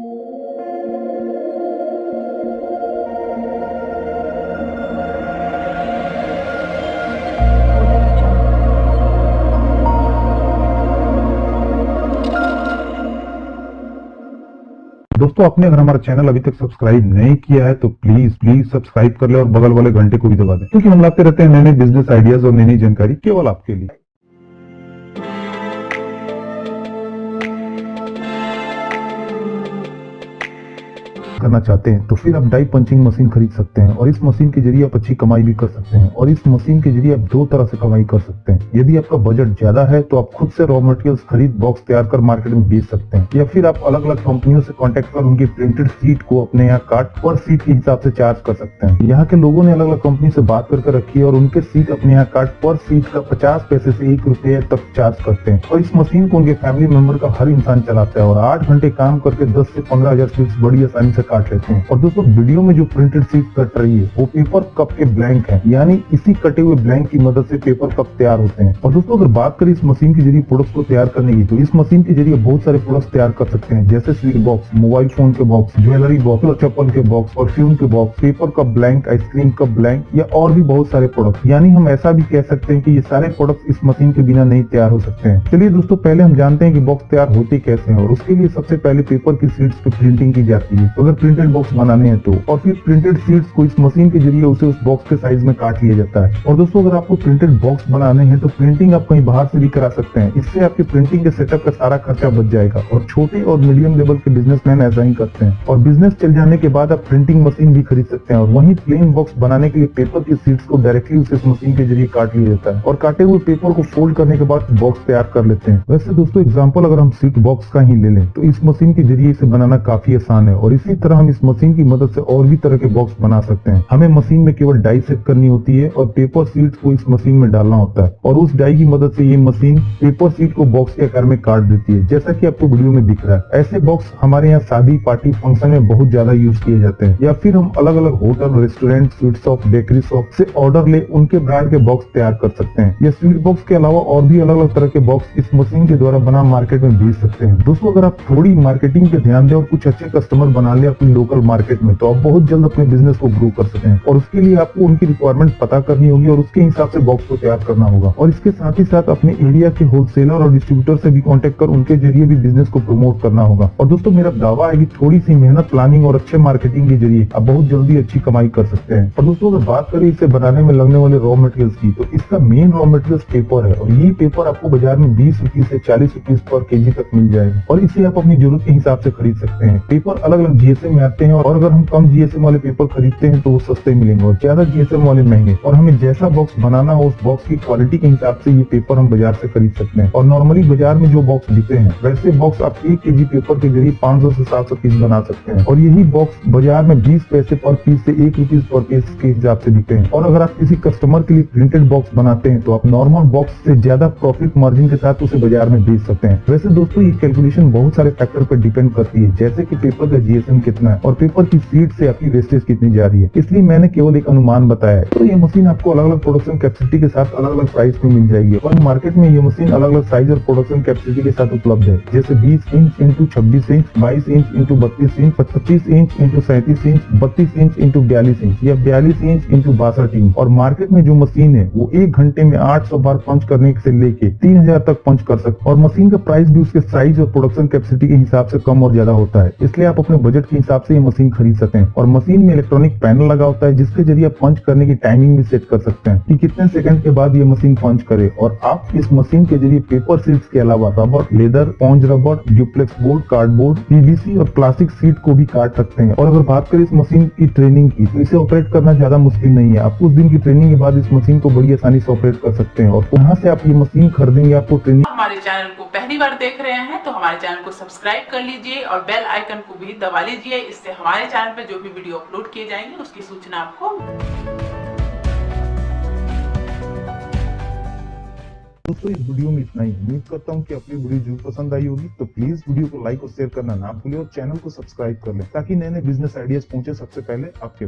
दोस्तों, आपने अगर हमारा चैनल अभी तक सब्सक्राइब नहीं किया है तो प्लीज सब्सक्राइब कर ले और बगल वाले घंटे को भी दबा दें, क्योंकि हम लाते रहते हैं नए नए बिजनेस आइडियाज और नई नई जानकारी केवल आपके लिए। करना चाहते हैं तो फिर आप डाई पंचिंग मशीन खरीद सकते हैं और इस मशीन के जरिए आप अच्छी कमाई भी कर सकते हैं। और इस मशीन के जरिए आप दो तरह से कमाई कर सकते हैं। यदि आपका बजट ज्यादा है तो आप खुद से रॉ मटेरियल्स खरीद बॉक्स तैयार कर मार्केट में बेच सकते हैं, या फिर आप अलग अलग कंपनियों से कॉन्टेक्ट कर उनकी प्रिंटेड सीट को अपने यहाँ काट पर सीट के हिसाब से चार्ज कर सकते हैं। यहाँ के लोगों ने अलग अलग कंपनी से बात करके रखी है और उनके सीट अपने यहाँ काट पर सीट का 50 पैसे से 1 रुपये तक चार्ज करते हैं। और इस मशीन को उनके फैमिली मेंबर का हर इंसान चलाता है और 8 घंटे काम करके 10 से 15 हजार सीट्स बड़ी आसानी से काट लेते हैं। और दोस्तों, वीडियो में जो प्रिंटेड सीट कट रही है वो पेपर कप के ब्लैंक है, यानी इसी कटे हुए ब्लैंक की मदद से पेपर कप तैयार होते हैं। और दोस्तों, अगर बात करें इस मशीन के जरिए प्रोडक्ट्स को तैयार करने की, तो इस मशीन के जरिए बहुत सारे प्रोडक्ट्स तैयार कर सकते हैं, जैसे स्वीट बॉक्स, मोबाइल फोन के बॉक्स, ज्वेलरी बॉक्स, चप्पल के बॉक्स, परफ्यूम के box, paper cup blank, ice cream cup blank, या और भी बहुत सारे प्रोडक्ट। यानी हम ऐसा भी कह सकते हैं कि ये सारे प्रोडक्ट इस मशीन के बिना नहीं तैयार हो सकते हैं। चलिए दोस्तों, पहले हम जानते हैं कि बॉक्स तैयार होते कैसे हैं। और उसके लिए सबसे पहले पेपर की शीट्स पे प्रिंटिंग की जाती है, अगर प्रिंटेड बॉक्स बनाने हैं तो। और फिर प्रिंटेड शीट्स को इस मशीन के जरिए उसे उस बॉक्स के साइज में काट लिया जाता है। और दोस्तों, अगर आपको प्रिंटेड बॉक्स बनाने हैं तो प्रिंटिंग आप कहीं बाहर से भी करा सकते हैं। इससे आपके प्रिंटिंग के सेटअप का सारा खर्चा बच जाएगा। और छोटे और मीडियम लेवल के बिजनेसमैन ऐसा ही करते हैं। और बिजनेस चल जाने के बाद आप प्रिंटिंग मशीन भी खरीद सकते हैं। और वहीं प्लेन बॉक्स बनाने के लिए पेपर की शीट्स को डायरेक्टली उस मशीन के जरिए काट लिया जाता है और काटे हुए पेपर को फोल्ड करने के बाद बॉक्स तैयार कर लेते हैं। वैसे दोस्तों, एग्जाम्पल अगर हम सीट बॉक्स का ही ले लें तो इस मशीन के जरिए इसे बनाना काफी आसान है। और इसी तरह हम इस मशीन की मदद से और भी तरह के बॉक्स बना सकते हैं। हमें मशीन में केवल डाई सेट करनी होती है और पेपर शीट्स को इस मशीन में डालना होता है, और उस डाई की मदद से ये मशीन पेपर शीट को बॉक्स के आकार में काट देती है, जैसा कि आपको वीडियो में दिख रहा है। ऐसे बॉक्स हमारे यहाँ शादी, पार्टी, फंक्शन में बहुत ज्यादा यूज किए जाते हैं। या फिर हम अलग अलग hotel, restaurant, sweet shop, bakery shop से ऑर्डर ले उनके ब्रांड के बॉक्स तैयार कर सकते हैं। या स्वीट बॉक्स के अलावा और भी अलग अलग तरह के बॉक्स इस मशीन के द्वारा बना मार्केट में बेच सकते हैं। दोस्तों, अगर आप थोड़ी मार्केटिंग पे ध्यान दें और कुछ अच्छे कस्टमर बना ले अपनी लोकल मार्केट में, तो आप बहुत जल्द अपने बिजनेस को ग्रो कर सकते हैं। और उसके लिए आपको उनकी रिक्वायरमेंट पता करनी होगी और उसके हिसाब से बॉक्स को तैयार करना होगा। और इसके साथ ही साथ अपने एरिया के होलसेलर और डिस्ट्रीब्यूटर से भी कांटेक्ट कर उनके जरिए भी बिजनेस को प्रमोट करना होगा। और दोस्तों, मेरा दावा है कि थोड़ी सी मेहनत, प्लानिंग और अच्छे मार्केटिंग के जरिए आप बहुत जल्दी अच्छी कमाई कर सकते हैं। और दोस्तों, अगर बात करें इसे बनाने में लगने वाले रॉ मटेरियल्स की, तो इसका मेन रॉ मटेरियल पेपर है। और ये पेपर आपको बाजार में 20 रुपए से 40 रुपए पर केजी तक मिल जाएगा। और इसे आप अपनी जरूरत के हिसाब से खरीद सकते हैं। पेपर अलग अलग जीएसएम में आते हैं, और अगर हम कम जीएसएम वाले पेपर खरीदते हैं तो वो सस्ते मिलेंगे और ज्यादा जीएसएम वाले महंगे। और हमें जैसा बॉक्स बनाना हो उस बॉक्स की क्वालिटी के हिसाब से ये पेपर हम बाजार से खरीद सकते हैं। और नॉर्मली बाजार में जो बॉक्स बिकते हैं वैसे बॉक्स आप 1 केजी पेपर के जरिए 500 से 700 पीस बना सकते हैं। और यही बॉक्स बाजार में 20 पैसे पर पीस से 1 रुपीज पर पीस के हिसाब से बिकते हैं। और अगर आप किसी कस्टमर के लिए प्रिंटेड बॉक्स बनाते हैं तो आप नॉर्मल बॉक्स से ज्यादा प्रॉफिट मार्जिन के साथ उसे बाजार में बेच सकते हैं। वैसे दोस्तों, ये कैलकुलेशन बहुत सारे फैक्टर पर डिपेंड करती है, जैसे कि पेपर का जीएसएम कितना है और पेपर की सीट से आपकी वेस्टेज कितनी जा रही है। इसलिए मैंने केवल एक अनुमान बताया है। तो ये मशीन आपको अलग अलग प्रोडक्शन कैपेसिटी के साथ अलग अलग प्राइस में मिल जाएगी। और मार्केट में ये मशीन अलग अलग साइज और प्रोडक्शन कैपेसिटी के साथ उपलब्ध है, जैसे 20 inch into 26 inch, 22 inch into 32 inch, 25 inch into 37 inch, 32 inch into 42 inch, या 42 इंच इंटू 62 इंच। और मार्केट में जो मशीन है वो 1 घंटे में 800 बार पंच करने से लेके 3000 तक पंच कर सकते। और मशीन का प्राइस भी उसके साइज और प्रोडक्शन कैपेसिटी के हिसाब से कम और ज्यादा होता है। इसलिए आप अपने बजट के हिसाब से ये मशीन खरीद सकते हैं। और मशीन में इलेक्ट्रॉनिक पैनल लगा होता है, जिसके जरिए आप पंच करने की टाइमिंग भी सेट कर सकते हैं कि कितने सेकंड के बाद ये मशीन पंच करे। और आप इस मशीन के जरिए पेपर शीट्स के अलावा rubber, leather, sponge rubber, duplex board, cardboard, PVC और प्लास्टिक शीट को भी काट सकते हैं। और अगर बात करें इस मशीन की ट्रेनिंग की, तो इसे ऑपरेट करना ज्यादा मुश्किल नहीं है। आप कुछ दिन की ट्रेनिंग के बाद इस मशीन को बड़ी आसानी से ऑपरेट कर सकते हैं। और यहाँ से आप ये मशीन खरीदेंगे, आपको ट्रेनिंग। हमारे चैनल को पहली बार देख रहे हैं तो हमारे चैनल को सब्सक्राइब कर लीजिए और बेल आइकन को भी दबा लीजिए। इससे हमारे चैनल पे जो भी वीडियो अपलोड किए जाएंगे उसकी सूचना आपको। दोस्तों, इस वीडियो में इतना ही। उम्मीद करता हूँ कि अपनी वीडियो जरूर पसंद आई होगी। तो प्लीज वीडियो को लाइक और शेयर करना ना भूलें और चैनल को सब्सक्राइब कर लें, ताकि नए नए बिजनेस आइडियाज पहुंचे सबसे पहले आपके पास।